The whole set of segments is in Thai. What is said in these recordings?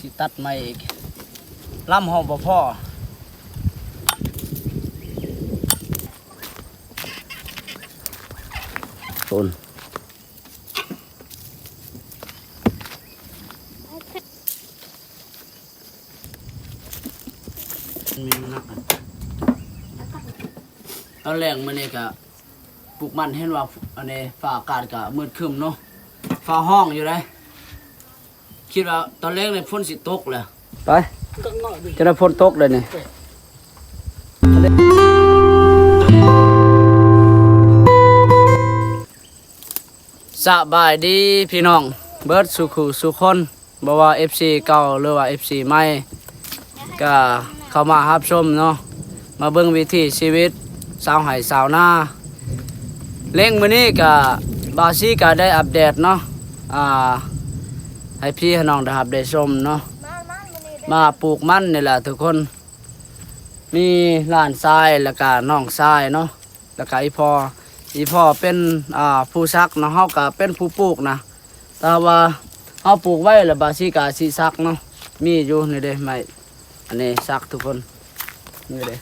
สิตัดไม้อีกล่ำหอบพ่อต้นมีนักตอนแรกมันนี่ก็ปลูกมันเห็นว่าอันนี้ฟ้าอากาศก็มืดครึ้มเนาะฟ้าห้องอยู่เลยคิดว่าตอนแรกในฝนสิตกเลยไปจะได้ฝนตกเลยนี่สบายดีพี่น้องเบิร์ดสุขุสุคนบ่ว่า FC เก่าหรือว่า FC ใหม่ก็เข้ามารับชมเนาะมาเบิ่งวิถีชีวิตสาวไห่สาวนาเล่งมื้อนี้ก็บาซี่ก็ได้อัปเดตเนาะให้พี่ให้น้องได้รับได้ชมเนาะมาปลูกมันนี่แหละทุกคนมีหลานชายแล้วก็น้องชายเนาะแล้วก็อีพ่อเป็นผู้ซักเนาะเฮาก็เป็นผู้ปลูกนะแต่ว่าเฮาปลูกไว้แล้วบาซี่ก็สิซักเนาะมีอยู่นี่เด้ไม้อันนี้ซักทุกคนนี่เด้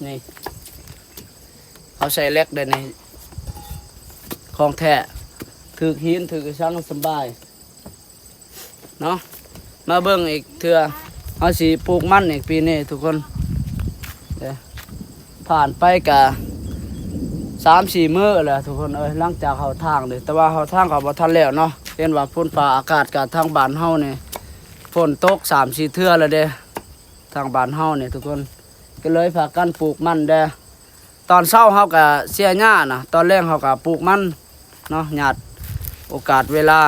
นี่เขาใส่เล็กได้ในของแท้ถือหินถือช่างสบายเนาะมาเบิ่งอีกเทื่อเอาสิปลูกมันอีกปีนี้ทุกคนเดี๋ยวผ่านไปกะ3-4 มื้อแล้วทุกคนหลังจากเขาทางเลยแต่ว่าเขาทางเขาบ่ทันแล้วเนาะเห็นว่าฝนฟ้าอากาศกับทางบ้านเฮานี่ฝนตก3-4 เทื่อแล้วเด้ทางบ้านเฮานี่ทุกคนก็เลยพากันปลูกมันเด้ตอนเช้าเฮาก็เสียหญ้านะตอนแรกเฮาก็ปลูกมันเนาะหยาดโอกาสเวลา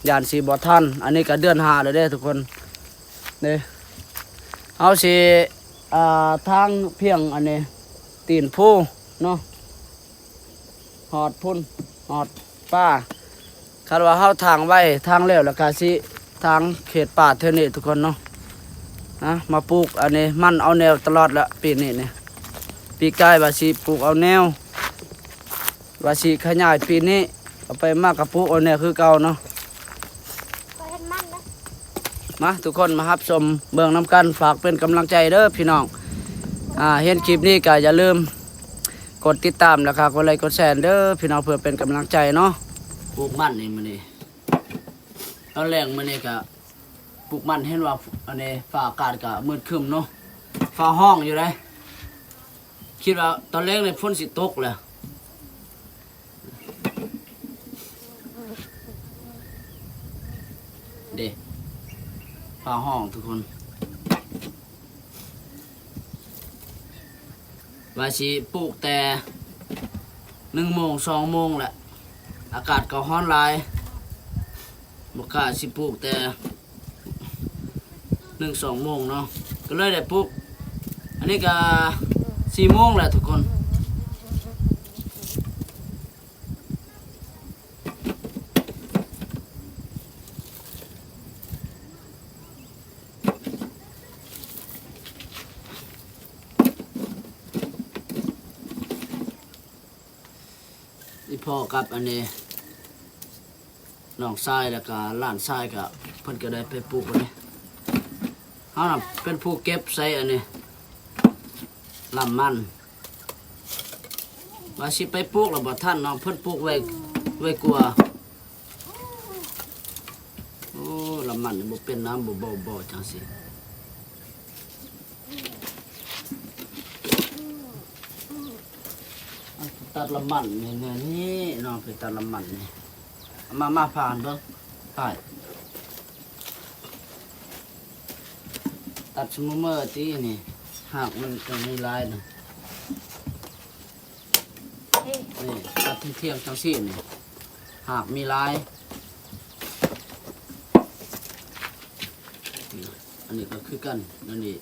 ญาณสีบ่ทันอันนี้ก็เดือน5แล้วเด้ทุกคนเด้เฮาสิทางเพียงอันนี้ตีนผู้เนาะหอดพุ่นหอดป่าคาดว่าเฮาทางไว้ทางแล้วแล้วก็สิทางเขตป่าเท่านี้ทุกคนเนาะนะมาปลูกอันนี้มันเอาแนวตลอดละปีนี้เนี่ยปีกายว่าสิปลูกเอาแนวว่าสิขยายปีนี้เอาไปมากกับปลูกเอาแนวคือเก่าเนาะมาทุกคนมารับชมเบื้องน้ำกันฝากเป็นกำลังใจเด้อพี่น้องเห็นคลิปนี้ก็อย่าลืมกดติดตามนะครับกดไลค์กดแชร์เด้อพี่น้องเพื่อเป็นกำลังใจเนาะปลูกมันนี่มันนี่ตอนแรกมันนี่ก็ปลูกมันเห็นว่าอันนี้ฟ้าอากาศก็มืดครึ้มเนาะฟ้าห้องอยู่เลยคิดว่าตอนแรกในฝนสิตกเลยเด้ฟ้าห้องทุกคนว่าสิปลูกแต่1 โมง 2 โมงแหละอากาศก็ร้อนหลายบ่กล้าสิปลูกแต่1-2 โมงเนาะก็เลยได้ปลูกอันนี้ก็4 โมงแหละทุกคนพ่อกับอันนี้น้องชายแล้วก็หลานชายก็เพิ่นก็ได้ไปปลูกอันนี้เฮาน่ะเป็นผู้เก็บใส่อันนี้ลำมันว่าสิไปปลูกแล้วบ่ทันเนาะเพิ่นปลูกไว้กลัวโอ้ลำมันบ่เป็นน้ำบ่จังซี่ตัดลำมันนี่น้องไปตัดลำมันนี่มาผ่านเบิ่งไปตัดสมมุติที่นี่หากมันจะมีลายนะนี่ตัดเที่ยงจังซี่นี่หากมีลายอันนี้ก็คือกันอันนี้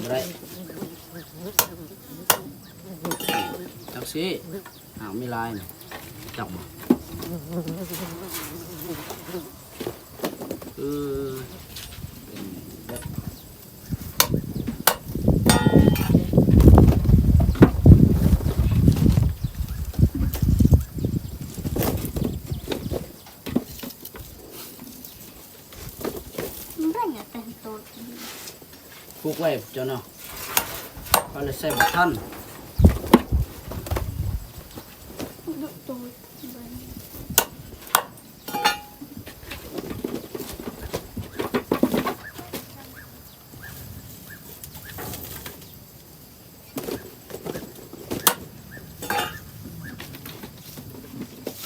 ไรจังซี่หากมีลายนี่จับบ่ ด ปลูกไว้เจ้าเนาะก็เลยใส่บักทัน ดุตัวใบ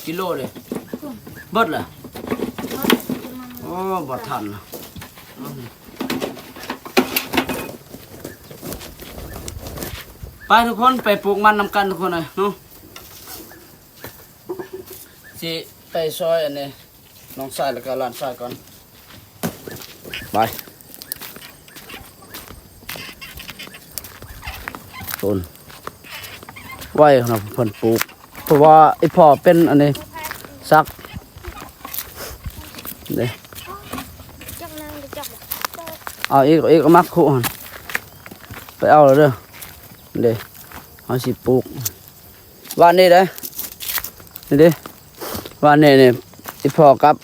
กิโลเลยเบิดเลย จะมัน โอ้บักทันนะเอานี่ไปทุกคนไปปลูกมันนำกันทุกคนเลยเนาะสิไปซอยอันนี้น้องชายแล้วก็หลานชายก่อนไปต้นไว้นะเพิ่นปลูกเพราะว่าไอ้พ่อเป็นอันนี้ซักนี่ จับนางหรือจับ เอาอีกเอามักคุหั่นไปเอาเลยเด้อเด้เอาสิปลูกว่านี่เด้นี่เด้ว่านี่นี่ไอ้พ่อกับ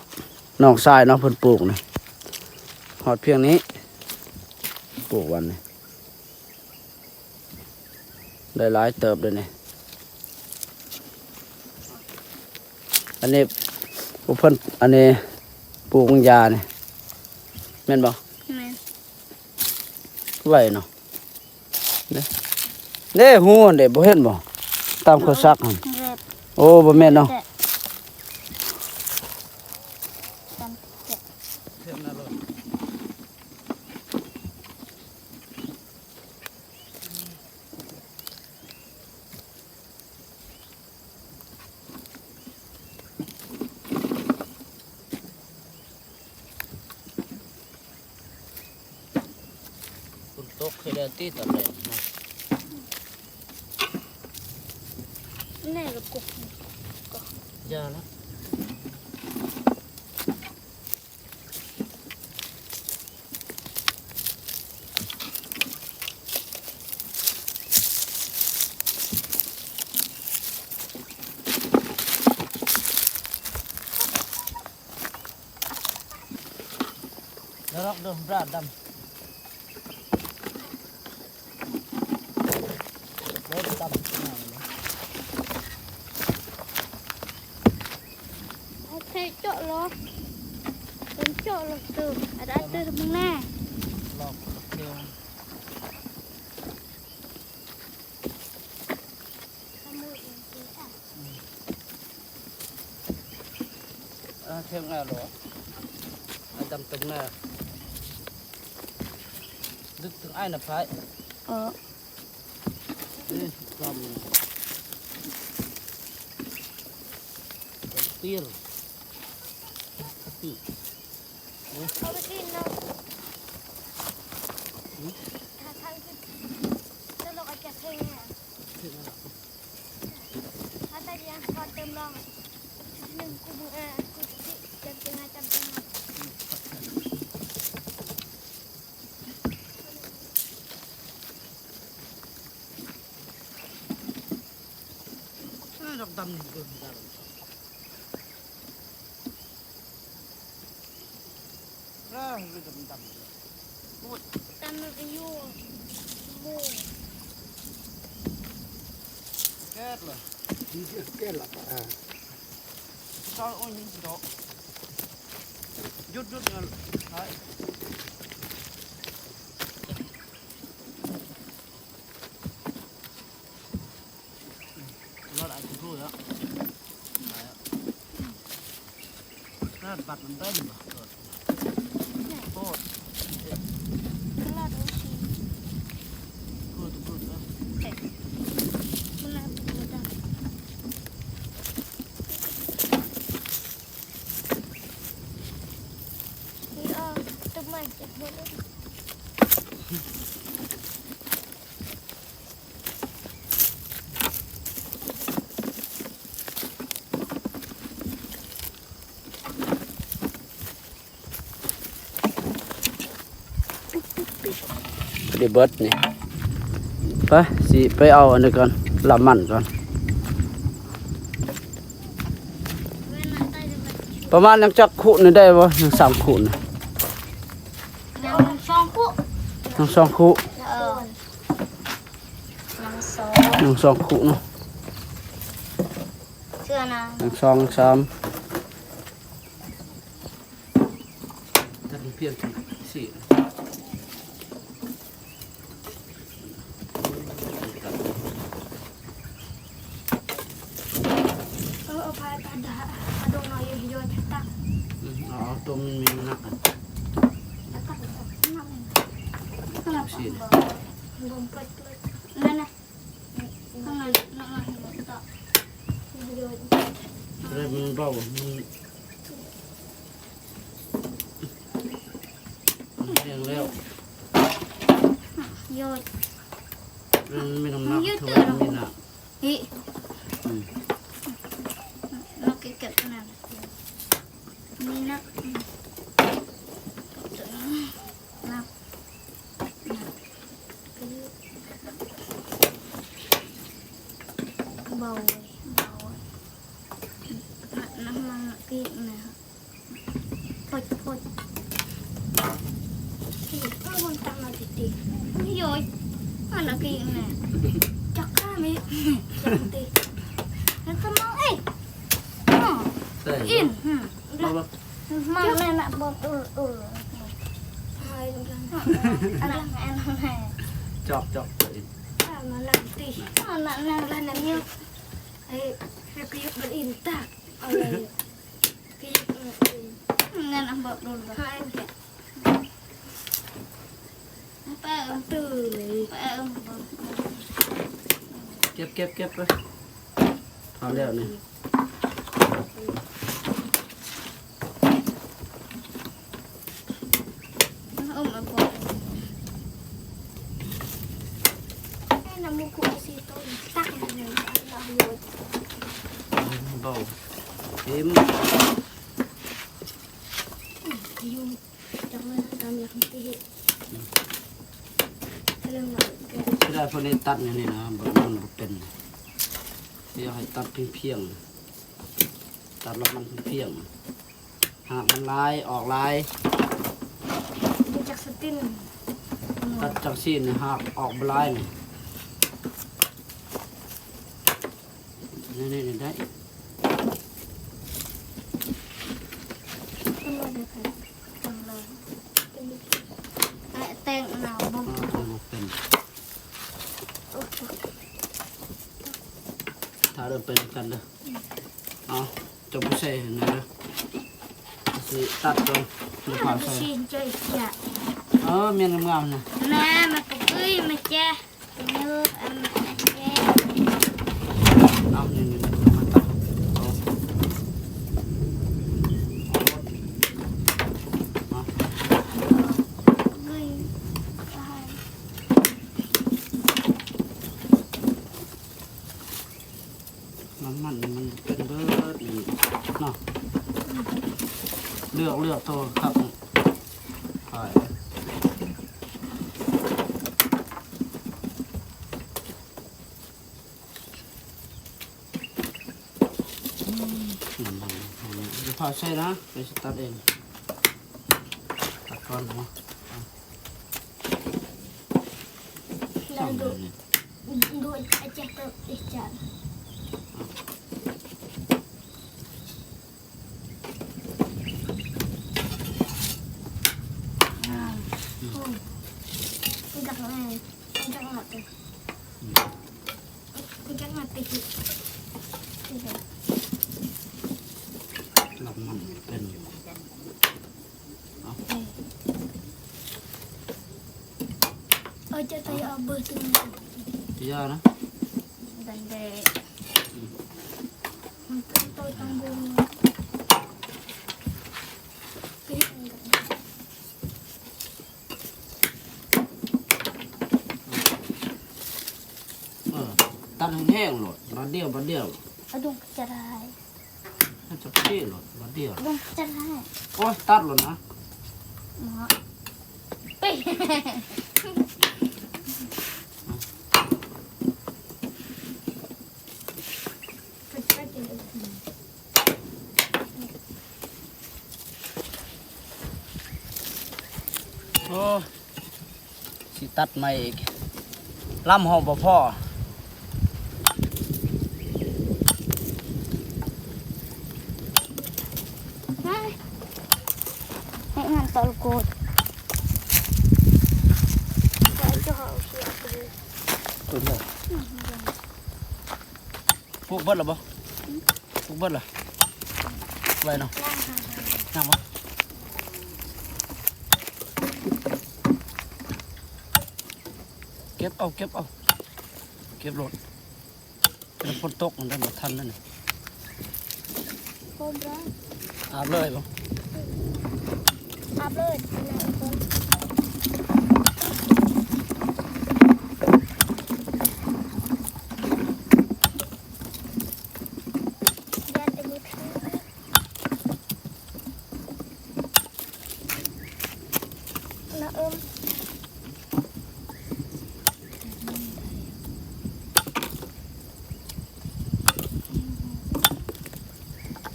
น้องชายน้องเพิ่นปลูกนี่ฮอดเพียงนี้ปลูกวันนี้ได้หลายเติบเลยนี่อันนี้พวกเพิ่นอันนี้ปลูกยานี่แม่นบ่ แม่ ไหวเนาะเด้หูอันเด้บ่เห็นบ่ตามเขาซักหั่น เร็บ โอ้บ่แม่นเนาะ แกะตามแกะ ฝนตกเคยได้ตีตอนแรกเนาะ แน่กับกุก ยาแล้วแล้วรักเดิมราดดำเบิดดำหน้ามันเนาะ ให้เทเจาะล้อเป็นเจาะล้อตื่นอะไรตื่นมึงแน่ ลอกเดียว ขโมยเองสิอ่ะ เทียมง่ายหรอไอ้ดำตรงหน้าดึกถึงไอ้น่ะพาย นี่กลมเตี้ย เอาไปกินเนาะถ้าทางขึ้นจะลงอาจจะเพ่งเนี่ยถ้าแต่ยังพอเติมลองหนึ่งกูมึงกูติจำเป็นไงจำเป็นไง ดำดำเกินไปร่างดำดำ แต่มันเป็นยูโม่ แก่เลย Cái là sao ôi những gì đó rút rút rồi đấy nó lại cũng thôi đó nó bật mình tới rồi tốt ตลอดโอเค good good มันน่าปวดอ่ะนี่ต้นไม้เจ็บหมดเลย đi bớt nàyไปสิไปเอาอันนี้ก่อนลำมันก่อน เวลาใต้จะมา ประมาณยังจักขุนี่ได้บ่ยัง3ขุน เดี๋ยวมันซ่อ ทั้งสองคู่ น้ำซอ ทั้งสองคู่เนาะ เชื่อนะ ทั้งสองสามถ้าเพียงสี่ เอาพายตาดาดงน้อยโยนตัก เอาตัวมันมีนักอ่ะ ตักน้ำ สามสี่ ลมเปิดนั่นนะข้างในน้ำมันต่อโยน อะไรมันเบามันเพียงแล้ว โยน มันไม่น้ำหนักเท่าไหร่มันมีหนัก ฮิเราเก็บขนาดนี่นะนับเบาน้ำมันกีกนะครับพดที่มันตั้งมาติดนี่โยยมันกีกนะจักข้าไม่จังติแล้วก็มองเอ้ย ใส่ อิน เอาละ มาแม่น่ะบนอะไรอันนั้นแหละ จอกจอกเลย มาลังตีมาลังนั่นเนี่ยไอ้กยุบอินตักอะไรกยุบงั้นอันบอกโดนแบบให้แป้งตื่นแป้ง เก็บไปพอแล้วนี่ มาบอกไอ้น้ำมูกสีต้นตักเลยเราโยน เบาเต็ม ยุ่งจังเลยตามหลังตีเรื่องอะไรกัน ที่ได้พอนี้ตัดอย่างนี้นะแบบมันเป็นเดี๋ยวให้ตัดเพียงตัดแล้วมันเพียงหากมันลายออกลาย ดูจากสติน ตัดจากซีนหากออกลายนี่ได้ ตำรวจเลยค่ะตำรวจแตงหนาวบ้าง เป็นถ้าเริ่มเป็นกันเลยเอาจบใส่นะสิตัดก่อนดูผ่านใส่ ชินใจอยาก เมียนงามๆนะ แม่มาปุ้ยมาแจ้เนื้ออันแจ้ เอานี่มาตัดเอา ปุ้ยตาย มันเป็นเบิร์ดนี่เนาะเลือกตัวครับไปจะพาใช่นะไปสตาร์ทเองตัดก่อนเนาะ แล้วดูอาจจะเติบอีกจานจักแม่จักหนักเลยจักหนักติด ลำมันเป็น จะไปเอาเบอร์ตึง ที่ยานะ ดันเดมันเป็นตัวตังบุญตัดแห้งๆหลดบัดเดียว เอาดงจะได้ ถ้าจะเที่หลดบัดเดียว ดงจะได้ โอ้ยตัดหลดนะ หมอไปโอ้ส สิตัดไม้อีกล่ำหอมบ่พ่อ ให้งานตอลโกดไปจะเอาเสียไปเลย ตัวเดียวปลูกเบิดหรอบ่ปลูกเบิดเหรอไรเนาะ ล่างหา น้ำวะเก็บเอาเก็บเอาเก็บรถเป็นฝนตกมันได้หมดทันนั่นนี่ โคมร้อน อาบเลยบ่ อาบเลยนะคนยันเต็มมือถือนะ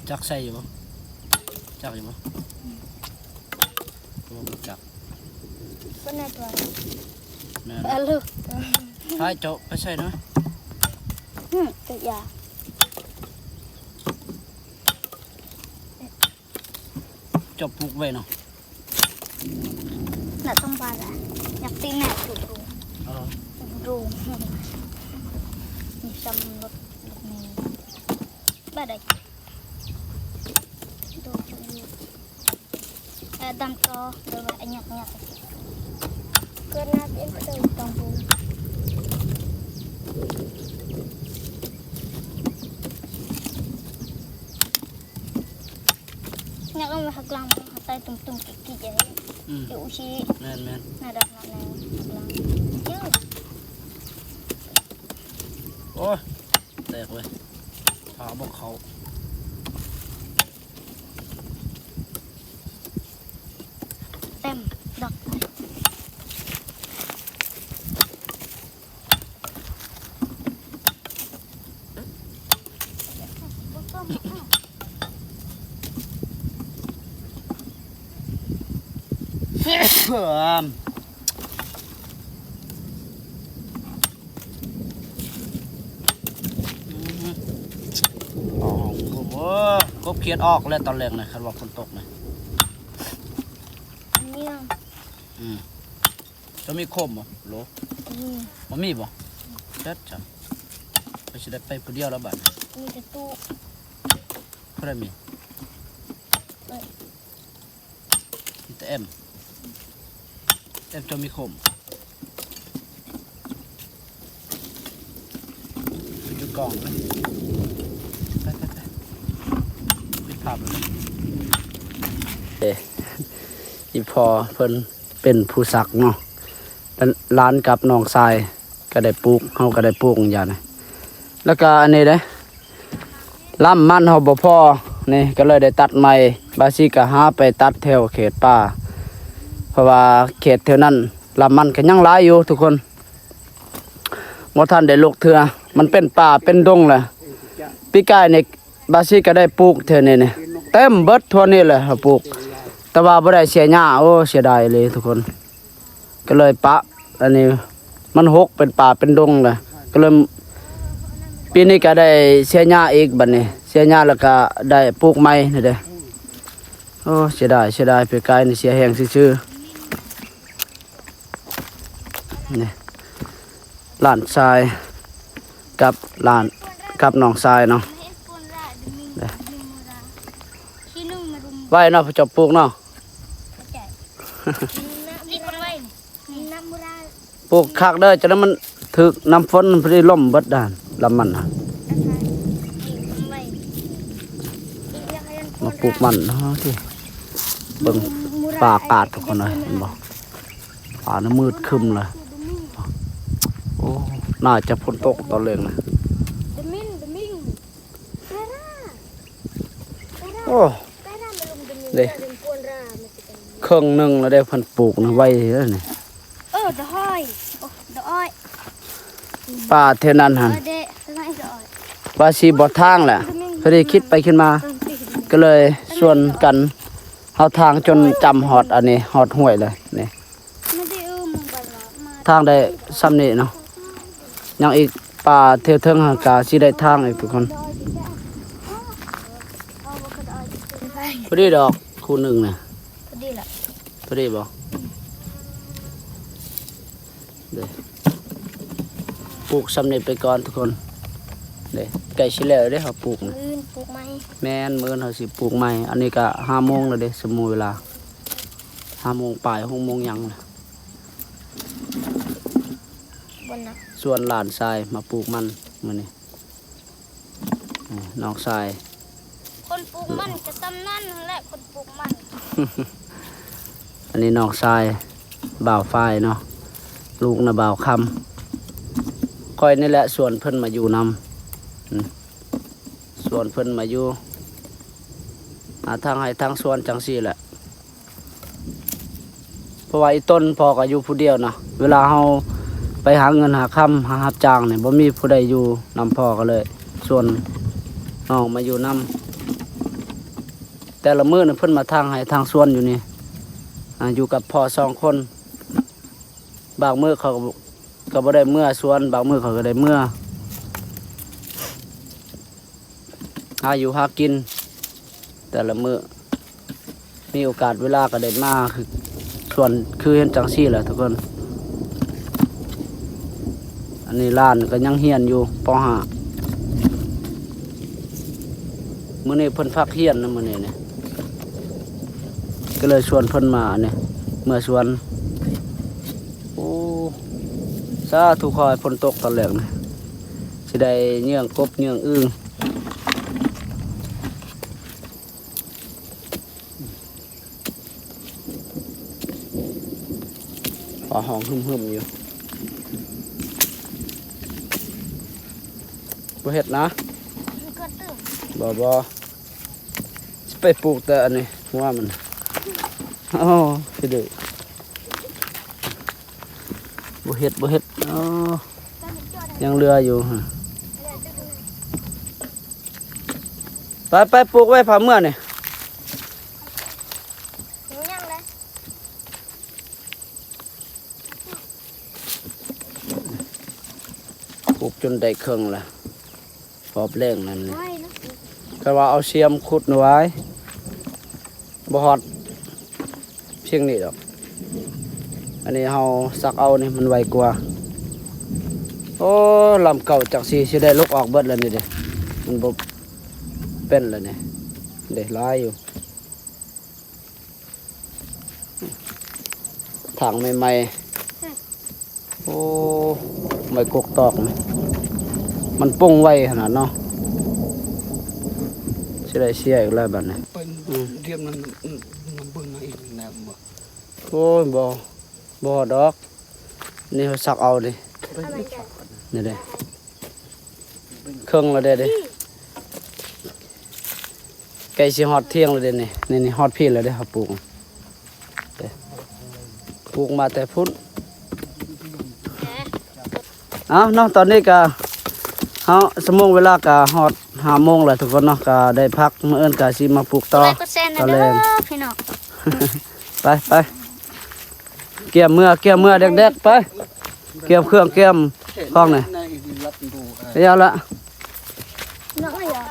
จักใส่อยู่บ่จักอยู่บ่ตัวบ่จัก ก็น่าตัว แม่น เอาลูก พายเจาะไปใส่เนาะ ตัวยา เจาะปลูกไว้เนาะ น่ะต้องบาละอยากตีแหน่ถูกรู เออ รูมีซ้ำรถนี้บ้าได้ดูจุดดำก็เดี๋ยวไอ้หยักเกิดน่าเป็นตัวต้องบูหยักก็มาหักลำหักใต้ตุ่มๆกิ๊กๆอย่างนี้ อืม เดี๋ยวอุชิ แม่นแม่น น่ารักมากเลยหักลำเยอะ โอ้ยแตกเว้ยขาบอกเขา เต็มดอกอ๋อโอ้กบเขียดออกแล้วตอนแรกนะคันว่าฝนตกนะ เนี่ย จะมีคมบ่โหล นี่ บ่มีบ่จัดจังไปสิได้ไปผู้เดียวแล้วบัดนี้ มีแต่ตู้ บ่ได้มีมีแต่เอ็มจะมีคมอยู่กล่องนะไปปิดภาพเลยอีพอเพิ่นเป็นผู้สักเนาะร้านกับน้องทรายก็ได้ปลูกเฮาก็ได้ปลูกอย่างนี้แล้วก็อันนี้เด้ล่ำมันเฮาบ่พอนี่ก็เลยได้ตัดใหม่บาซิก็หาไปตัดแถวเขตป่าเพราะว่าเขตแถวนั้นล่ำมันก็ยังหลายอยู่ทุกคนบ่ทันได้ลูกเทื่อมันเป็นป่าเป็นดงแหละปีกายนี่บาซิก็ได้ปลูกแถวนี้นี่เต็มเบิดทั่วนี้เลยเฮาปลูกแต่ว่าบ่ได้เสียหญ้าโอ้เสียดายเลยทุกคนก็เลยปะอันนี้มันหกเป็นป่าเป็นดงเลยก็เลยปีนี้ก็ได้เสียหญ้าอีกบัดนี้เสียหญ้าแล้วก็ได้ปลูกใหม่นี่เด้อโอ้เสียดายปีกายนี่เสียแห้งซื่อๆนี่หลานชายกับหลานกับน้องชายเนาะ เห็นปูนละดมิงดมิงมูราที่นุ่มมารุม ไว้เนาะพอจะปลูกเนาะ ใจนี่คนไว้นี่น้ำมูรา ปลูกคักเด้อจะนั้นมันถึกน้ำฝนมันบ่ได้ล่มเบิดด้านลำมันน่ะ นะคะนี่คนไว้อีกอย่างเห็นปู มาน ปลูกมันเนาะที่เบิ่งป่าอากาศทุกคนเลยเห็นบ่ป่าน่ะมืดครึมเลยโอ้น่าจะฝนตกตอนแรกนะ ดมิงเตร่า โอ้ เตร่ามาลุมดมิง เด้ เป็นปูนรามันจะเป็น ครึ่งหนึงแล้วได้เพิ่นปลูกนะไว้แล้วนี่ เดอะห้อยโอ้เดอะอ้อย ป่าเท่านั้นหั่น เดะทำไมเดอะอ้อย ว่าสิบ่ทางแหละพอดีคิดไปคิดมา ก็เลยชวนกันเฮาทางจนจำฮอดอันนี้ฮอดห้วยเลยนี่ ไม่ได้มึงบอลมา ทางได้ซ้ำนี่เนาะยังอีกป่าเที่ยวเทิงหากาสิได้ทางอีกทุกคนพอดีดอกคู่หนึ่งเนี่ย พอดีละ พอดีบ่เด้ปลูกซ้ำนี่ไปก่อนทุกคนเด้ไก่สิแล้วเด้เขาปลูกนะ อื่นปลูกไหม แม่นมื้อเขาสิปลูกใหม่อันนี้ก็5 โมงแล้วเด้สมมุติเวลา5 โมงปลาย6 โมงหยังนะ บนนะ ส่วนหลานทรายมาปลูกมันมื้อนี้น้องทราย คนปลูกมันจะตำนั่นแหละคนปลูกมัน อันนี้น้องทรายบ่าวฝ้ายเนาะลูกนะบ่าวคำค่อยนี่แหละส่วนเพิ่นมาอยู่นำส่วนเพิ่นมาอยู่ทางให้ทางส่วนจังซี่แหละเพราะว่าอีต้นพอก็อยู่ผู้เดียวนะเวลาเฮาไปหาเงินหาคำหารับจ้างเนี่ยบ่มีผู้ใดอยู่นำพ่อก็เลย ส่วนน้องมาอยู่นำแต่ละมื้อนี่เพิ่นมาทางให้ทางส่วนอยู่นี่อยู่กับพ่อ2 คนบางมื้อเขาก็บ่ได้เมื่อสวนบางมื้อเขาก็ได้เมื่อหาอยู่หากิน แต่ละมื้อมีโอกาสเวลาก็ได้มาคือส่วนคือเห็นจังซี่แหละทุกคนอันนี้ล้านก็ยังเฮียนอยู่ป .5 มื้อนี้เพิ่นพักเฮียนนะมื้อนี้เนี่ยก็เลยชวนเพิ่นมาเนี่ยเมื่อชวนโอ้สาธุขอให้ฝนตกตอนแรกนะสิได้เยื่องกบเยื่องอึ่งพอห้องหึมๆอยู่บ่เฮ็ดนะ มันก็ตื่น บ่สิไปปลูกแต่อันนี้หัวมันอ๋อสิเด้อบ่เฮ็ดอ๋อยังเรืออยู่ฮะไปปลูกไว้พาเมื่อนี่ หนูยังเลย ปลูกจนได้เครื่องละพอบแรงนั่นนี่ ไม่นะ ก็ว่าเอาเสียมขุดไว้บ่ฮอดเพียงนี้ดอกอันนี้เฮาซักเอานี่มันไวกว่าโอ้ลำเก่าจังสิได้ลกออกเบิดแล้วนี่เด้มันบ่เป็นแล้วนี่เด้หลายอยู่ถังใหม่ๆโอ้ไม่กกตอกนี่มันป่งไวขนาดเนาะสิได้เสียอีกแล้วบัดนี้ เป็นเทียมนั้นมันเบิ่งมาอีกแนวบ่ โอ้ยบ่ดอกนี่เขาซักเอาดิ อะไรกัน นี่เด้เครื่องแล้วเด้ไก่สิฮอดเที่ยงแล้วเด้นี่ฮอดพี่แล้วเด้เขาปลูกเด้ปลูกมาแต่พุ่นเอ้าเนาะตอนนี้ก็เฮาสมงเวลาก็ฮอด5 โมงแล้วทุกคนเนาะก็ได้พักมื้ออื่นก็สิมาปลูกต่อ ไลค์กดแชร์นะเด้อพี่น้อง ไปเกี่ยมเมื่อเด็กๆไปเกี่ยมเครื่องเกี่ยมห้องนี่ ในรับดู ไปเอาละ น้องอะไรอ่ะ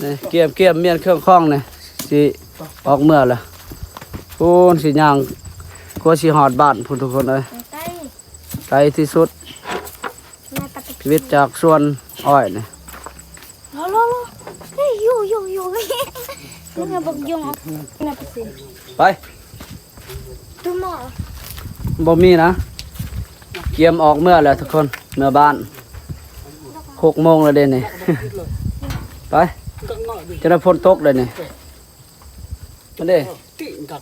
นี่เกี่ยมเมียนเครื่องคล้องนี่สิออกเมื่อละพูนสิย่างกลัวสิหอดบ้านพูนทุกคนเลย ไก่ ไกลที่สุด แม่ปฏิ ชีวิตจากสวนอ้อยนี่ รอเฮ้ยอยู่แม่บอกยุงแม่ปฏิ ไป ตัวหมอ บ่มีนะเกี่ยมออกเมื่อแล้วทุกคนเมื่อบ้าน6 โมงแล้วเด้นี่ ไป ก็น้อยดิ จะได้ฝนตกเลยนี่มันเด้ ติกัด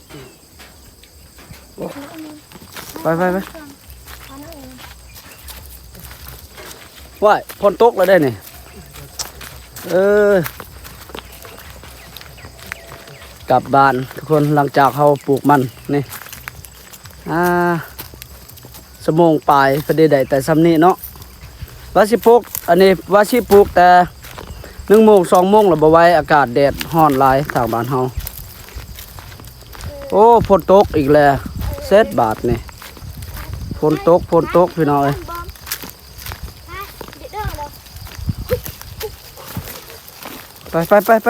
ไปว่ายฝนตกแล้วได้นี่กลับบ้านทุกคนหลังจากเขาปลูกมันนี่สมงปลายพอดีได้แต่ซ้ำนี้เนาะว่าสิปลูกอันนี้ว่าสิปลูกแต่1 โมง 2 โมงแล้วบ่ไหว้อากาศแดดร้อนหลายทางบ้านเฮาโอ้ฝนตกอีกแล้วเสร็จบาทนี่ ฝนตกพี่น้องเอ้ย บอมไปเดี๋ยวเด้อเรา ไป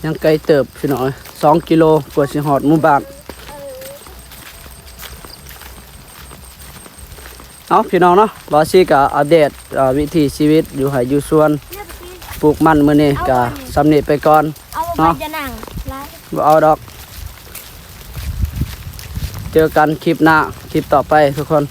ยังไกลเติบพี่น้องเอ้ย2 กิโลกว่าสิฮอดหมู่บ้านเอาพี่น้องเนาะบาซี่ก็อัปเดตวิถีชีวิตอยู่ไห้อยู่สวน เนี่ยไปกิน ปลูกมันมื้อนี้ก็สำเร็จไปก่อน เอาไป เนาะ จะนั่งไล่ บ่เอาดอก เจอกันคลิปหน้าคลิปต่อไปทุกคน